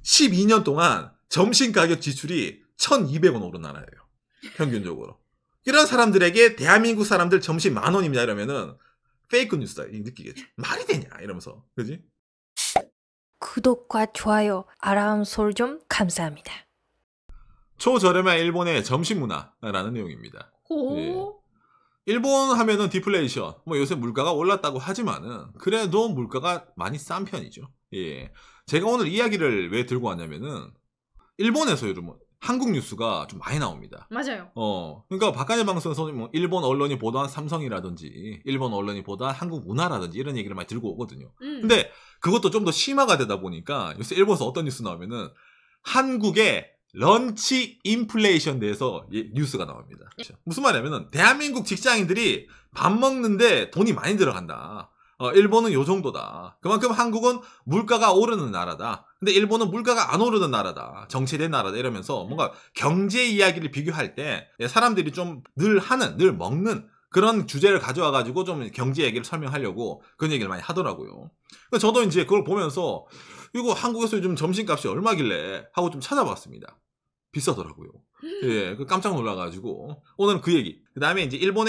12년 동안 점심 가격 지출이 1,200원 오른 나라예요. 평균적으로. 이런 사람들에게 대한민국 사람들 점심 10,000원입니다 이러면은 페이크 뉴스다 느끼겠죠. 말이 되냐 이러면서. 그지? 구독과 좋아요, 알람 설정 감사합니다. 초저렴한 일본의 점심 문화라는 내용입니다. 예. 일본 하면은 디플레이션, 뭐 요새 물가가 올랐다고 하지만은 그래도 물가가 많이 싼 편이죠. 예. 제가 오늘 이야기를 왜 들고 왔냐면은 일본에서 요즘 한국 뉴스가 좀 많이 나옵니다. 맞아요. 그러니까 박간의 방송에서 뭐 일본 언론이 보도한 삼성이라든지 일본 언론이 보도한 한국 문화라든지 이런 얘기를 많이 들고 오거든요. 근데 그것도 좀 더 심화가 되다 보니까 요새 일본에서 어떤 뉴스 나오면은 한국의 런치 인플레이션 대해서 뉴스가 나옵니다. 무슨 말이냐면은 대한민국 직장인들이 밥 먹는데 돈이 많이 들어간다. 일본은 요 정도다. 그만큼 한국은 물가가 오르는 나라다. 근데 일본은 물가가 안 오르는 나라다. 정체된 나라다. 이러면서 뭔가 경제 이야기를 비교할 때 사람들이 좀 늘 먹는 그런 주제를 가져와가지고 좀 경제 얘기를 설명하려고 그런 얘기를 많이 하더라고요. 저도 이제 그걸 보면서 이거 한국에서 요즘 점심값이 얼마길래 하고 좀 찾아봤습니다. 비싸더라고요. 예, 깜짝 놀라가지고 오늘은 그 얘기. 그 다음에 이제 일본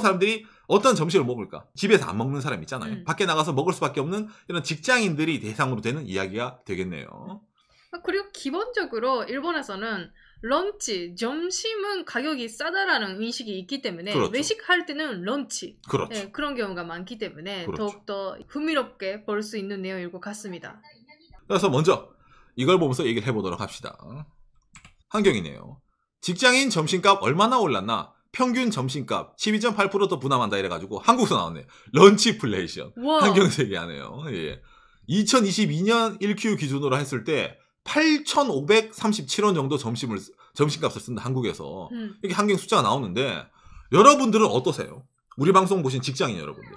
사람들이 어떤 점심을 먹을까? 집에서 안 먹는 사람 있잖아요. 밖에 나가서 먹을 수밖에 없는 이런 직장인들이 대상으로 되는 이야기가 되겠네요. 그리고 기본적으로 일본에서는 런치, 점심은 가격이 싸다라는 인식이 있기 때문에 그렇죠. 외식할 때는 런치. 그렇죠. 네, 그런 경우가 많기 때문에 그렇죠. 더욱더 흥미롭게 볼 수 있는 내용일 것 같습니다. 그래서 먼저 이걸 보면서 얘기를 해보도록 합시다. 환경이네요. 직장인 점심값 얼마나 올랐나? 평균 점심값 12.8% 더 부담한다 이래가지고 한국에서 나왔네. 런치플레이션. 환경에서 얘기하네요. 예. 2022년 1Q 기준으로 했을 때 8,537원 정도 점심값을 쓴다 한국에서. 이렇게 환경 숫자가 나오는데 여러분들은 어떠세요? 우리 방송 보신 직장인 여러분들.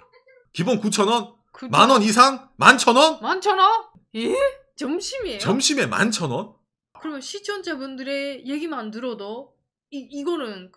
기본 9,000원? 10,000원 이상? 11,000원? 11,000원? 예? 점심이에요? 점심에 11,000원? 그러면 시청자분들의 얘기만 들어도 이거는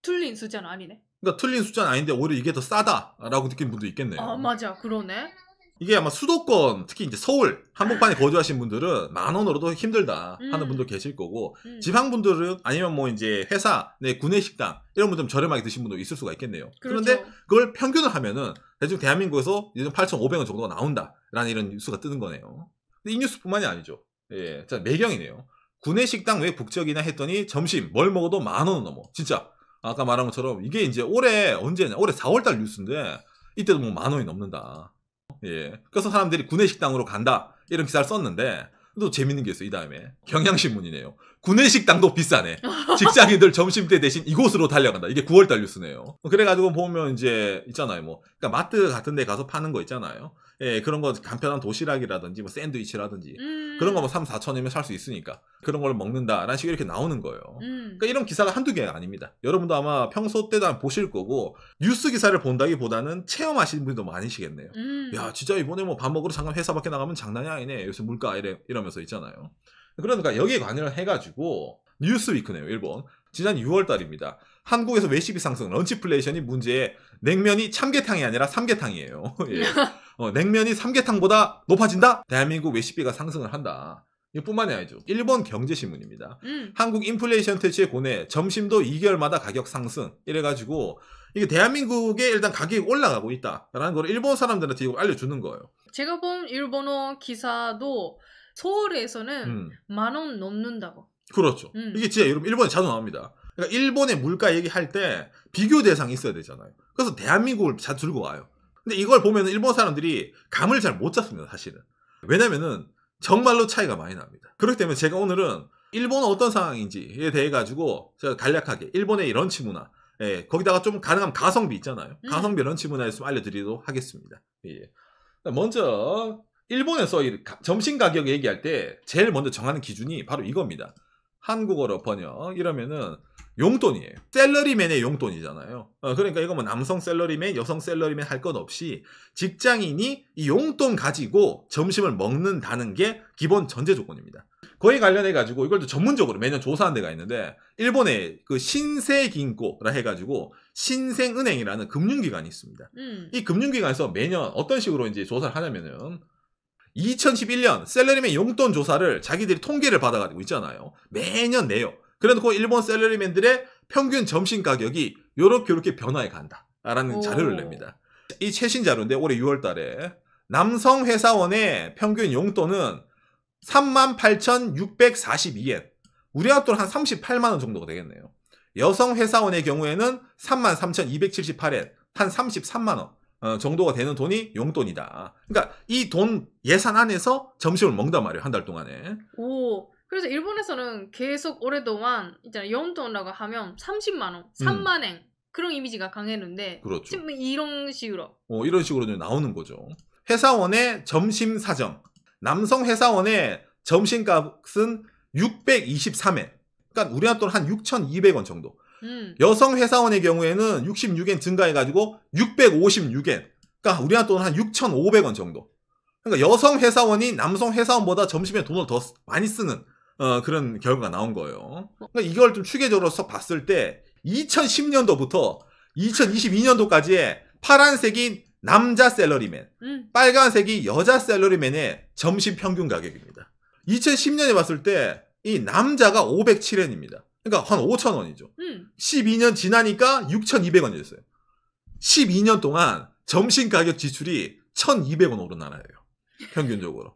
틀린 숫자는 아니네. 그러니까 틀린 숫자는 아닌데 오히려 이게 더 싸다라고 느낀 분도 있겠네요. 아 맞아 그러네. 이게 아마 수도권 특히 이제 서울 한복판에 거주하신 분들은 10,000원으로도 힘들다 하는 분도 계실 거고 지방분들은 아니면 뭐 이제 회사 내 구내식당 이런 분들은 저렴하게 드신 분도 있을 수가 있겠네요. 그렇죠. 그런데 그걸 평균을 하면은 대충 대한민국에서 요즘 8,500원 정도가 나온다라는 이런 뉴스가 뜨는 거네요. 근데 이 뉴스뿐만이 아니죠. 예, 자 매경이네요. 구내식당 왜 국적이나 했더니 점심 뭘 먹어도 10,000원 넘어. 진짜 아까 말한 것처럼 이게 이제 올해 4월달 뉴스인데 이때도 뭐 10,000원이 넘는다. 예, 그래서 사람들이 구내식당으로 간다 이런 기사를 썼는데 또 재밌는 게 있어요. 이 다음에 경향신문이네요. 구내식당도 비싸네. 직장인들 점심때 대신 이곳으로 달려간다. 이게 9월달 뉴스네요. 그래가지고 보면 이제 있잖아요. 뭐 그러니까 마트 같은 데 가서 파는 거 있잖아요. 예, 그런 거 간편한 도시락이라든지 뭐 샌드위치라든지 그런 거 뭐 3,000~4,000원이면 살 수 있으니까 그런 걸 먹는다라는 식으로 이렇게 나오는 거예요. 그러니까 이런 기사가 한두 개가 아닙니다. 여러분도 아마 평소 때도 보실 거고 뉴스 기사를 본다기보다는 체험하시는 분도 많으시겠네요. 야 진짜 이번에 뭐 밥 먹으러 잠깐 회사 밖에 나가면 장난이 아니네. 요새 물가 이러면서 있잖아요. 그러니까 여기에 관여를 해가지고 뉴스위크네요. 일본. 지난 6월달입니다. 한국에서 외식비 상승, 런치플레이션이 문제에 냉면이 참게탕이 아니라 삼계탕이에요. 예. 냉면이 삼계탕보다 높아진다? 대한민국 외식비가 상승을 한다. 이뿐만이 아니죠. 일본 경제신문입니다. 한국 인플레이션 퇴치에 고뇌, 점심도 2개월마다 가격 상승. 이래가지고 이게 대한민국에 일단 가격이 올라가고 있다라는 걸 일본 사람들한테 이걸 알려주는 거예요. 제가 본 일본어 기사도 서울에서는 10,000원 넘는다고. 그렇죠. 이게 진짜 일본에 자주 나옵니다. 그러니까 일본의 물가 얘기할 때 비교 대상이 있어야 되잖아요. 그래서 대한민국을 자주 들고 와요. 근데 이걸 보면 일본 사람들이 감을 잘 못 잡습니다, 사실은. 왜냐면은 정말로 차이가 많이 납니다. 그렇기 때문에 제가 오늘은 일본은 어떤 상황인지에 대해 가지고 제가 간략하게 일본의 런치 문화, 예, 거기다가 좀 가능하면 가성비 있잖아요. 가성비 런치 문화에 좀 알려드리도록 하겠습니다. 예. 먼저 일본에서 점심 가격 얘기할 때 제일 먼저 정하는 기준이 바로 이겁니다. 한국어로 번역 이러면은 용돈이에요. 셀러리맨의 용돈이잖아요. 그러니까 이거 뭐 남성 셀러리맨, 여성 셀러리맨 할 것 없이 직장인이 이 용돈 가지고 점심을 먹는다는 게 기본 전제 조건입니다. 거기 관련해가지고 이걸 또 전문적으로 매년 조사한 데가 있는데 일본의 그 신세긴코라 해가지고 신생은행이라는 금융기관이 있습니다. 이 금융기관에서 매년 어떤 식으로 이제 조사를 하냐면은 2011년 셀러리맨 용돈 조사를 자기들이 통계를 받아가지고 있잖아요. 매년 내요. 그래놓고 일본 셀러리맨들의 평균 점심 가격이 요렇게 변화해 간다라는 자료를 냅니다. 이 최신 자료인데 올해 6월 달에 남성 회사원의 평균 용돈은 38,642엔. 우리나라 돈 한 38만 원 정도가 되겠네요. 여성 회사원의 경우에는 33,278엔. 한 33만 원 정도가 되는 돈이 용돈이다. 그러니까 이 돈 예산 안에서 점심을 먹단 말이에요. 한 달 동안에. 오, 그래서 일본에서는 계속 오랫동안 있잖아 용돈이라고 하면 30만 원, 3만 엔 그런 이미지가 강했는데 그렇죠. 지금 이런 식으로 이런 식으로 나오는 거죠. 회사원의 점심 사정. 남성 회사원의 점심값은 623엔. 그러니까 우리나라 돈 한 6,200원 정도. 여성 회사원의 경우에는 66엔 증가해가지고 656엔. 그러니까 우리나라 돈 한 6,500원 정도. 그러니까 여성 회사원이 남성 회사원보다 점심에 돈을 더 많이 쓰는 그런 결과가 나온 거예요. 그러니까 이걸 좀 추계적으로 봤을 때 2010년도부터 2022년도까지의 파란색이 남자 셀러리맨, 빨간색이 여자 셀러리맨의 점심 평균 가격입니다. 2010년에 봤을 때 이 남자가 507엔입니다. 그러니까 한 5,000원이죠. 12년 지나니까 6,200원이었어요. 12년 동안 점심 가격 지출이 1,200원 오른 나라예요. 평균적으로.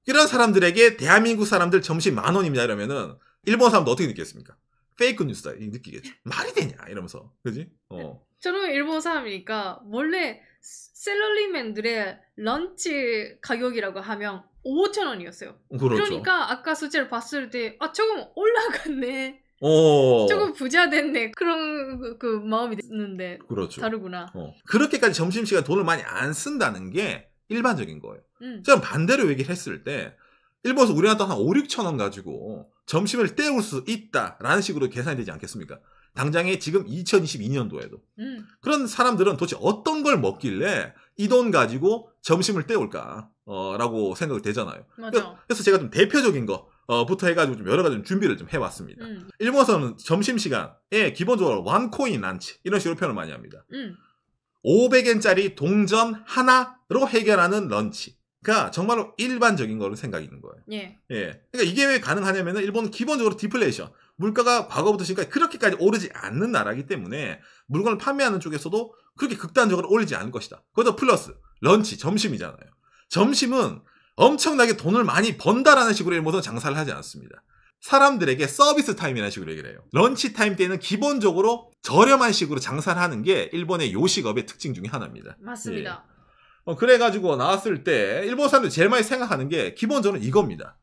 이런 사람들에게 대한민국 사람들 점심 10,000원입니다 이러면은 일본 사람도 어떻게 느끼겠습니까? 페이크 뉴스다 느끼겠죠. 말이 되냐 이러면서. 그지? 저는 일본 사람이니까 원래 셀러리맨들의 런치 가격이라고 하면 5,000원이었어요. 그렇죠. 그러니까 아까 숫자를 봤을 때 조금 올라갔네. 오. 조금 부자 됐네. 그런 그 마음이 드는데 그렇죠. 다르구나. 그렇게까지 점심시간 돈을 많이 안 쓴다는 게 일반적인 거예요. 저는 반대로 얘기를 했을 때 일본에서 우리나라 돈 한 5, 6천 원 가지고 점심을 때울 수 있다라는 식으로 계산이 되지 않겠습니까? 당장에 지금 2022년도에도. 그런 사람들은 도대체 어떤 걸 먹길래 이 돈 가지고 점심을 때울까? 라고 생각이 되잖아요. 맞아. 그래서 제가 좀 대표적인 거 부터 해가지고 좀 여러 가지 좀 준비를 좀 해봤습니다. 일본에서는 점심시간에 기본적으로 원코인 란치 이런 식으로 표현을 많이 합니다. 500엔짜리 동전 하나로 해결하는 런치가 정말로 일반적인 거로 생각이 있는 거예요. 예. 그러니까 이게 왜 가능하냐면은 일본은 기본적으로 디플레이션, 물가가 과거부터 지금까지 그렇게까지 오르지 않는 나라이기 때문에 물건을 판매하는 쪽에서도 그렇게 극단적으로 올리지 않을 것이다. 거기다 플러스 런치, 점심이잖아요. 점심은 엄청나게 돈을 많이 번다라는 식으로 일본은 장사를 하지 않습니다. 사람들에게 서비스 타임이라는 식으로 얘기를 해요. 런치 타임 때는 기본적으로 저렴한 식으로 장사를 하는 게 일본의 요식업의 특징 중에 하나입니다. 맞습니다. 그래가지고 나왔을 때 일본 사람들이 제일 많이 생각하는 게 기본적으로 이겁니다.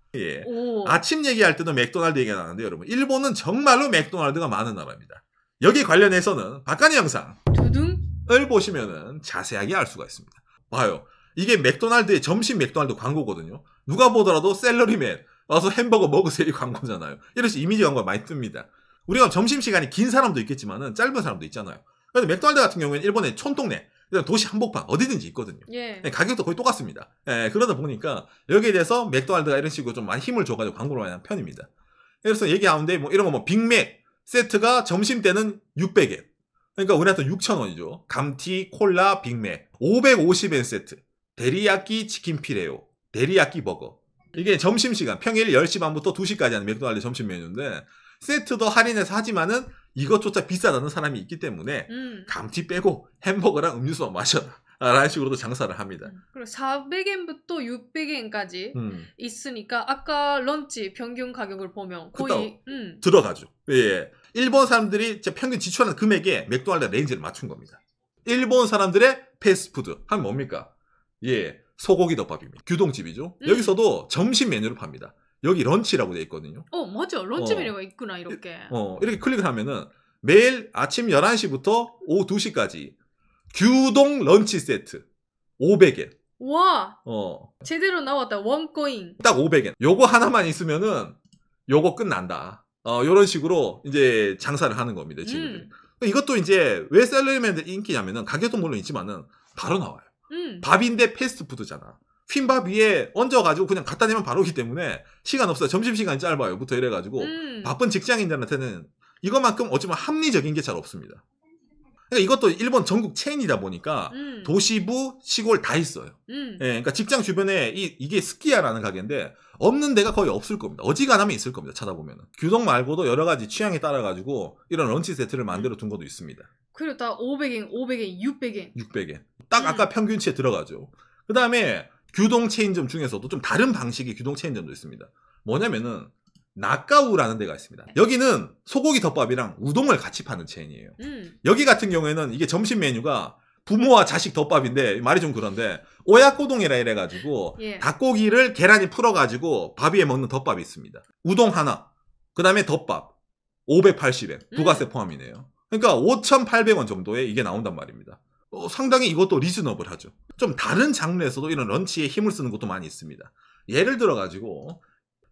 아침 얘기할 때도 맥도날드 얘기가 나는데 여러분 일본은 정말로 맥도날드가 많은 나라입니다. 여기 관련해서는 박간의 영상을 보시면은 자세하게 알 수가 있습니다. 봐요. 이게 맥도날드의 점심 맥도날드 광고거든요. 누가 보더라도 셀러리맨 와서 햄버거 먹으세요 이 광고잖아요. 이래서 이미지 광고가 많이 뜹니다. 우리가 점심시간이 긴 사람도 있겠지만은 짧은 사람도 있잖아요. 그래서 맥도날드 같은 경우에는 일본의 촌동네 도시 한복판 어디든지 있거든요. 가격도 거의 똑같습니다. 그러다 보니까 여기에 대해서 맥도날드가 이런 식으로 좀 많이 힘을 줘가지고 광고를 많이 하는 편입니다. 그래서 얘기하는데 뭐 이런 거 뭐 빅맥 세트가 점심 때는 600엔. 그러니까 우리나라 돈 6,000원이죠. 감튀, 콜라, 빅맥 550엔 세트. 데리야끼 치킨 피레오, 데리야끼 버거. 이게 점심시간 평일 10시 반부터 2시까지 하는 맥도날드 점심 메뉴인데 세트도 할인해서 하지만은 이것조차 비싸다는 사람이 있기 때문에 감튀 빼고 햄버거랑 음료수만 마셔라 라는 식으로도 장사를 합니다. 그리고 400엔부터 600엔까지 있으니까 아까 런치 평균 가격을 보면 거의 들어가죠. 일본 사람들이 평균 지출하는 금액에 맥도날드 레인지를 맞춘 겁니다. 일본 사람들의 패스트푸드 하면 뭡니까? 소고기 덮밥입니다. 규동집이죠. 여기서도 점심 메뉴를 팝니다. 여기 런치라고 되어 있거든요. 맞아. 런치 메뉴가 있구나, 이렇게. 이렇게 클릭을 하면은 매일 아침 11시부터 오후 2시까지 규동 런치 세트 500엔. 와. 제대로 나왔다. 원코인. 딱 500엔. 요거 하나만 있으면은 요거 끝난다. 요런 식으로 이제 장사를 하는 겁니다, 친구들이. 이것도 이제 왜 셀러리맨들 인기냐면은 가격도 물론 있지만은 바로 나와요. 밥인데 패스트푸드잖아. 흰밥 위에 얹어가지고 그냥 갖다 대면 바로 오기 때문에 시간 없어요. 점심시간이 짧아요. 부터 이래가지고 바쁜 직장인들한테는 이것만큼 어쩌면 합리적인 게 잘 없습니다. 그러니까 이것도 일본 전국 체인이다 보니까 도시부, 시골 다 있어요. 예, 그러니까 직장 주변에 이게 스키야라는 가게인데 없는 데가 거의 없을 겁니다. 어지간하면 있을 겁니다. 찾아보면. 규동 말고도 여러 가지 취향에 따라 가지고 이런 런치 세트를 만들어 둔 것도 있습니다. 그리고 다 500엔, 500엔, 600엔. 600엔. 딱 아까 평균치에 들어가죠. 그 다음에 규동 체인점 중에서도 좀 다른 방식의 규동 체인점도 있습니다. 뭐냐면은 나카우라는 데가 있습니다. 여기는 소고기 덮밥이랑 우동을 같이 파는 체인이에요. 여기 같은 경우에는 이게 점심 메뉴가 부모와 자식 덮밥인데 말이 좀 그런데 오야코동이라 이래가지고 예. 닭고기를 계란이 풀어가지고 밥 위에 먹는 덮밥이 있습니다. 우동 하나, 그 다음에 덮밥 580엔 부가세 포함이네요. 그러니까 5,800원 정도에 이게 나온단 말입니다. 상당히 이것도 리즈너블하죠. 좀 다른 장르에서도 이런 런치에 힘을 쓰는 것도 많이 있습니다. 예를 들어가지고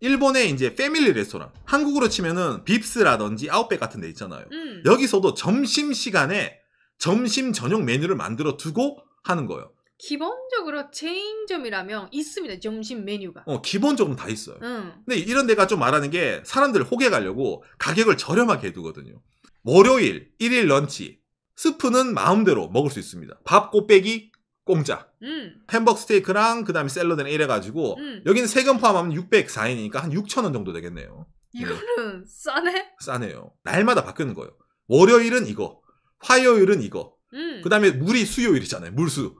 일본의 이제 패밀리 레스토랑, 한국으로 치면은 빕스라든지 아웃백 같은 데 있잖아요. 여기서도 점심시간에 점심 전용 메뉴를 만들어 두고 하는 거예요. 기본적으로 체인점이라면 있습니다. 점심 메뉴가. 기본적으로 다 있어요. 근데 이런 데가 좀 말하는 게 사람들 호객 가려고 가격을 저렴하게 해두거든요. 월요일 1일 런치 스프는 마음대로 먹을 수 있습니다. 밥 곱빼기 공짜. 햄버거 스테이크랑 그 다음에 샐러드는 이래가지고 여기는 세금 포함하면 604엔이니까 한 6,000원 정도 되겠네요. 이거는 싸네? 싸네요. 날마다 바뀌는 거예요. 월요일은 이거, 화요일은 이거, 그 다음에 물이 수요일이잖아요. 물수.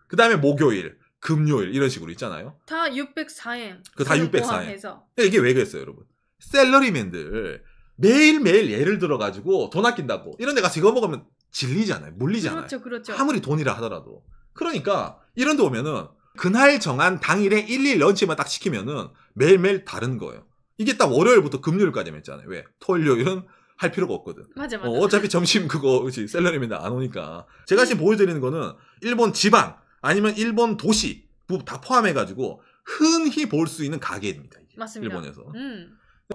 그 다음에 목요일, 금요일 이런 식으로 있잖아요. 다 604엔. 다 604엔. 이게 왜 그랬어요, 여러분? 샐러리맨들 매일매일 예를 들어가지고 돈 아낀다고 이런 데 가서 이거 먹으면 질리잖아요. 물리잖아요. 그렇죠. 아무리 돈이라 하더라도. 그러니까 이런 데 오면은 그날 정한 당일에 일일 런치만 딱 시키면은 매일매일 다른 거예요. 이게 딱 월요일부터 금요일까지만 있잖아요. 왜? 토요일, 요일은 할 필요가 없거든. 맞아. 어차피 점심 그거 샐러리맨들 안 오니까. 제가 지금 보여드리는 거는 일본 지방 아니면 일본 도시 다 포함해가지고 흔히 볼 수 있는 가게입니다. 이게. 맞습니다. 일본에서.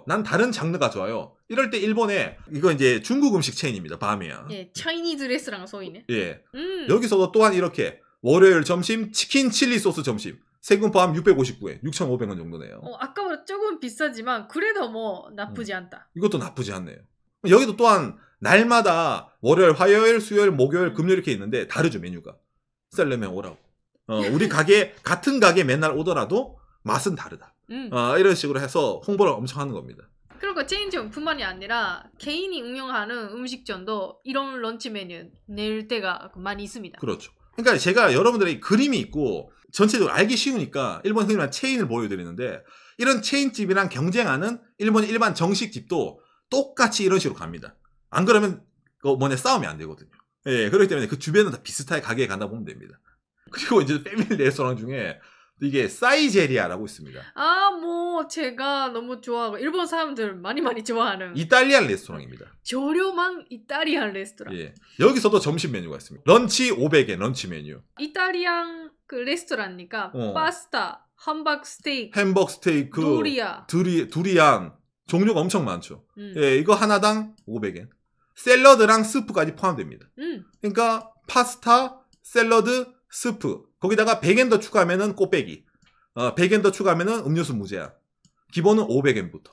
난 다른 장르가 좋아요. 이럴 때 일본에 이거 이제 중국 음식 체인입니다. 바미야. 예, 차이니즈 레스토랑 소이네. 예. 여기서도 또한 이렇게 월요일 점심 치킨 칠리 소스 점심 세금 포함 659엔 6,500원 정도네요. 아까보다 조금 비싸지만 그래도 뭐 나쁘지 않다. 이것도 나쁘지 않네요. 여기도 또한 날마다 월요일, 화요일, 수요일, 목요일, 금요일 이렇게 있는데 다르죠 메뉴가. 셀러맨 오라고. 우리 가게 같은 가게 맨날 오더라도 맛은 다르다. 이런 식으로 해서 홍보를 엄청 하는 겁니다. 그리고 체인점뿐만이 아니라 개인이 운영하는 음식점도 이런 런치 메뉴 낼 때가 많이 있습니다. 그렇죠. 그러니까 제가 여러분들에게 그림이 있고 전체적으로 알기 쉬우니까 일본 흔히 말하는 체인을 보여드리는데 이런 체인집이랑 경쟁하는 일본의 일반 정식집도 똑같이 이런 식으로 갑니다. 안 그러면 싸움이 안 되거든요. 예, 그렇기 때문에 그 주변은 다 비슷하게 가게에 간다 보면 됩니다. 그리고 이제 패밀리 레스토랑 중에 이게 사이제리아라고 있습니다. 뭐 제가 너무 좋아하고 일본 사람들 많이 좋아하는 이탈리안 레스토랑입니다. 저렴한 이탈리안 레스토랑. 예, 여기서도 점심 메뉴가 있습니다. 런치 500엔 런치 메뉴. 이탈리안 그 레스토랑이니까 파스타, 함박 스테이크, 햄버거 스테이크, 두리안 종류가 엄청 많죠. 예, 이거 하나당 500엔. 샐러드랑 스프까지 포함됩니다. 그러니까 파스타, 샐러드, 스프 거기다가 100엔 더 추가하면은 꽃배기 100엔 더 추가하면은 음료수 무제한 기본은 500엔부터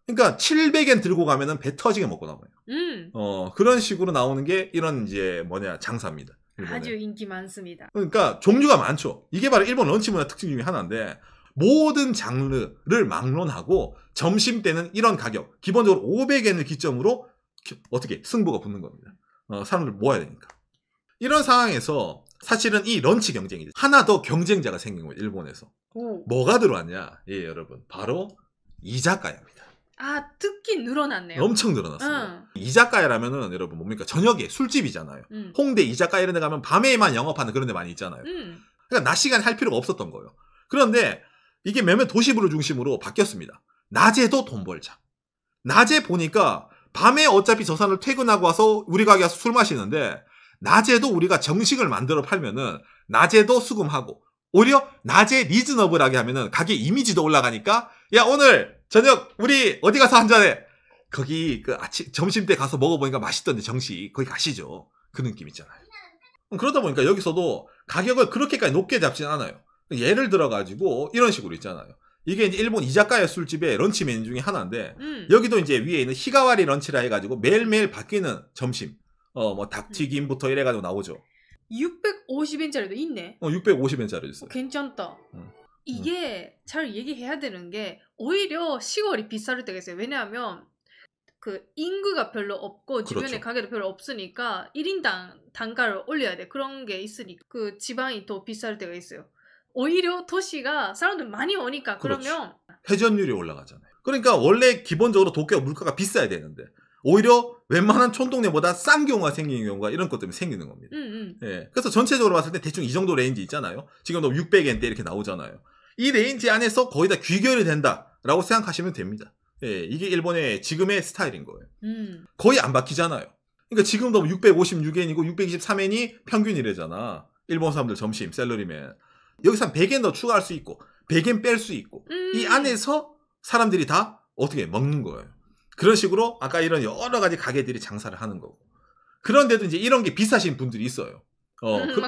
그러니까 700엔 들고 가면은 배 터지게 먹고 나와요. 그런 식으로 나오는 게 이런 이제 장사입니다. 일본에. 아주 인기 많습니다. 그러니까 종류가 많죠. 이게 바로 일본 런치 문화 특징 중에 하나인데 모든 장르를 막론하고 점심 때는 이런 가격 기본적으로 500엔을 기점으로 어떻게 승부가 붙는 겁니다. 사람들 모아야 되니까. 이런 상황에서 사실은 이 런치 경쟁이 하나 더 경쟁자가 생긴 거예요. 일본에서. 뭐가 들어왔냐? 예, 여러분. 바로 이자카야입니다. 특히 늘어났네요. 엄청 늘어났습니다. 이자카야라면은 여러분 뭡니까? 저녁에 술집이잖아요. 홍대 이자카야 이런 데 가면 밤에만 영업하는 그런 데 많이 있잖아요. 그러니까 낮 시간에 할 필요가 없었던 거예요. 그런데 이게 몇몇 도시부를 중심으로 바뀌었습니다. 낮에도 돈 벌자. 낮에 보니까 밤에 어차피 저 사람들 퇴근하고 와서 우리 가게 와서 술 마시는데 낮에도 우리가 정식을 만들어 팔면은 낮에도 수금하고 오히려 낮에 리즈너블하게 하면은 가게 이미지도 올라가니까 야 오늘 저녁 우리 어디 가서 한잔해 거기 그 점심 때 가서 먹어보니까 맛있던데 정식 거기 가시죠. 그 느낌 있잖아요. 그러다 보니까 여기서도 가격을 그렇게까지 높게 잡진 않아요. 예를 들어가지고 이런 식으로 있잖아요. 이게 이제 일본 이자카야 술집의 런치 메뉴 중에 하나인데 여기도 이제 위에 있는 히가와리 런치라 해가지고 매일매일 바뀌는 점심 뭐 닭튀김부터 이래가지고 나오죠. 650엔짜리도 있네. 650엔짜리 있어요. 괜찮다. 음. 이게 잘 얘기해야 되는 게 오히려 시골이 비쌀 때가 있어요. 왜냐하면 그 인구가 별로 없고 주변에 그렇죠. 가게도 별로 없으니까 1인당 단가를 올려야 돼. 그런 게 있으니까 그 지방이 더 비쌀 때가 있어요. 오히려 도시가 사람들 많이 오니까 그렇지. 그러면 회전율이 올라가잖아요. 그러니까 원래 기본적으로 도쿄가 물가가 비싸야 되는데 오히려 웬만한 촌동네보다 싼 경우가 생기는 경우가 이런 것 때문에 생기는 겁니다. 예. 그래서 전체적으로 봤을 때 대충 이 정도 레인지 있잖아요. 지금도 600엔대 이렇게 나오잖아요. 이 레인지 안에서 거의 다 귀결이 된다라고 생각하시면 됩니다. 예, 이게 일본의 지금의 스타일인 거예요. 거의 안 바뀌잖아요. 그러니까 지금도 656엔이고 623엔이 평균이래잖아. 일본 사람들 점심, 샐러리맨. 여기서 한 100엔 더 추가할 수 있고 100엔 뺄 수 있고 이 안에서 사람들이 다 어떻게 먹는 거예요. 그런 식으로 아까 이런 여러 가지 가게들이 장사를 하는 거고. 그런데도 이제 이런 게 비싸신 분들이 있어요.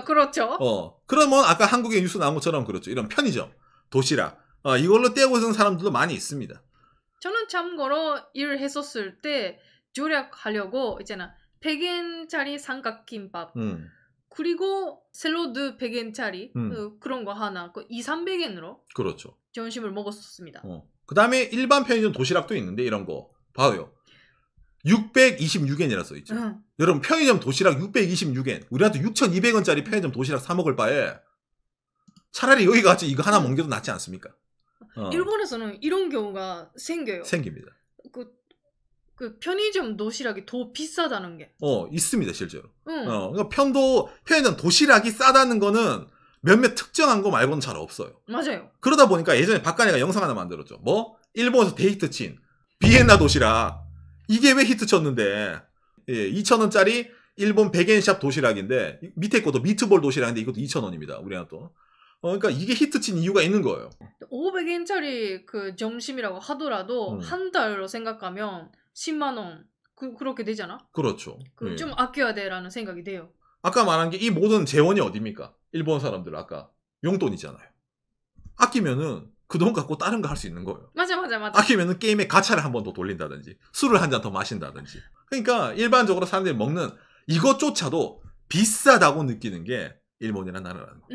그렇죠. 그러면 아까 한국에 뉴스 나온 것처럼 그렇죠. 이런 편의점, 도시락 이걸로 떼고 있는 사람들도 많이 있습니다. 저는 참고로 일을 했었을 때 조략하려고 있잖아. 100엔짜리 삼각김밥 그리고 샐러드 100엔짜리 그런 거 하나 그 2,300엔으로 그렇죠. 점심을 먹었었습니다. 그 다음에 일반 편의점 도시락도 있는데 이런 거 봐요. 626엔이라 써있죠. 여러분 편의점 도시락 626엔 우리한테 6,200원짜리 편의점 도시락 사 먹을 바에 차라리 여기 가서 이거 하나 먹는 게 더 낫지 않습니까? 일본에서는 이런 경우가 생겨요. 생깁니다. 그 편의점 도시락이 더 비싸다는 게. 있습니다 실제로. 그러니까 편의점 도시락이 싸다는 거는 몇몇 특정한 거 말고는 잘 없어요. 맞아요. 그러다 보니까 예전에 박간애가 영상 하나 만들었죠. 뭐? 일본에서 데이트 친 비엔나 도시락. 이게 왜 히트 쳤는데 2,000원짜리 일본 100엔샵 도시락인데 밑에 것도 미트볼 도시락인데 이것도 2,000원입니다. 우리나라 또. 그러니까 이게 히트 친 이유가 있는 거예요. 500엔짜리 그 점심이라고 하더라도 한 달로 생각하면 10만 원 그렇게 되잖아. 그렇죠. 좀 아껴야 돼라는 생각이 돼요. 아까 말한 게 이 모든 재원이 어디입니까? 일본 사람들 아까 용돈이잖아요. 아끼면은 그 돈 갖고 다른 거 할 수 있는 거예요. 맞아. 아끼면은 게임에 가차를 한 번 더 돌린다든지 술을 한 잔 더 마신다든지. 그러니까 일반적으로 사람들이 먹는 이것조차도 비싸다고 느끼는 게 일본이라는 나라라는 거.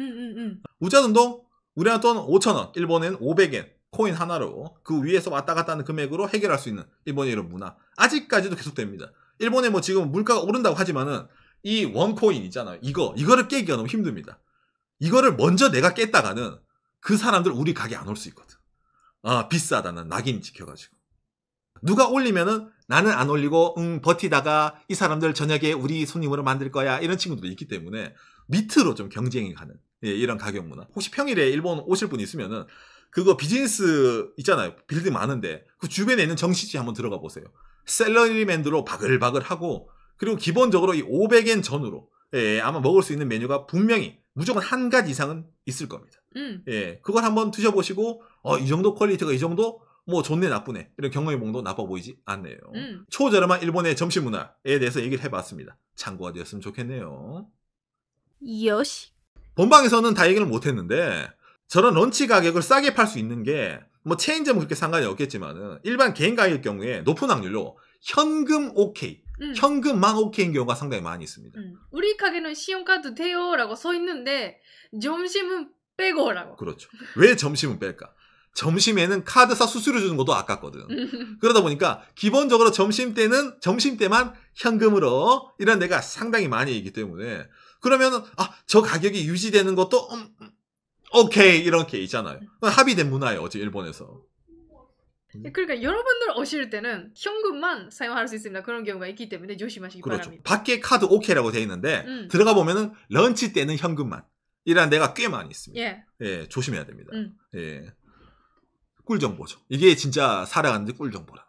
우자돈도 우리나라 돈 5,000원, 일본엔 500엔 코인 하나로 그 위에서 왔다 갔다 하는 금액으로 해결할 수 있는 일본의 이런 문화 아직까지도 계속됩니다. 일본에 뭐 지금 물가가 오른다고 하지만은 이 원코인 있잖아요. 이거를 깨기가 너무 힘듭니다. 이거를 먼저 내가 깼다가는 그 사람들 우리 가게 안 올 수 있거든. 비싸다는 낙인 찍혀가지고. 누가 올리면은 나는 안 올리고 버티다가 이 사람들 저녁에 우리 손님으로 만들 거야 이런 친구들도 있기 때문에 밑으로 좀 경쟁이 가는 이런 가격 문화. 혹시 평일에 일본 오실 분 있으면은 그거 비즈니스 있잖아요. 빌딩 많은데 그 주변에 있는 정시지 한번 들어가 보세요. 샐러리맨들로 바글바글 하고 그리고 기본적으로 이 500엔 전후로 아마 먹을 수 있는 메뉴가 분명히 무조건 한 가지 이상은 있을 겁니다. 그걸 한번 드셔보시고 이 정도 퀄리티가 이 정도 뭐 좋네 나쁘네 이런 경험해봉도 나빠 보이지 않네요. 초저렴한 일본의 점심 문화에 대해서 얘기를 해봤습니다. 참고가 되었으면 좋겠네요. 요시. 본방에서는 다 얘기를 못했는데 저런 런치 가격을 싸게 팔 수 있는 게 뭐 체인점은 그렇게 상관이 없겠지만은 일반 개인 가격 경우에 높은 확률로 현금 오케이, 현금만 오케이인 경우가 상당히 많이 있습니다. 우리 가게는 신용카드 돼요라고 써 있는데 점심은 빼고라고. 그렇죠. 왜 점심은 뺄까? 점심에는 카드사 수수료 주는 것도 아깝거든. 그러다 보니까 기본적으로 점심 때만 현금으로 이런 데가 상당히 많이 있기 때문에 그러면 저 가격이 유지되는 것도 오케이 이렇게 있잖아요. 합의된 문화예요. 어제 일본에서. 그러니까 여러분들 오실 때는 현금만 사용할 수 있습니다. 그런 경우가 있기 때문에 조심하시기 그렇죠. 바랍니다. 밖에 카드 오케이라고 되어 있는데 들어가 보면은 런치 때는 현금만 이라는 데가 꽤 많이 있습니다. 조심해야 됩니다. 꿀 정보죠. 이게 진짜 살아가는데 꿀 정보라.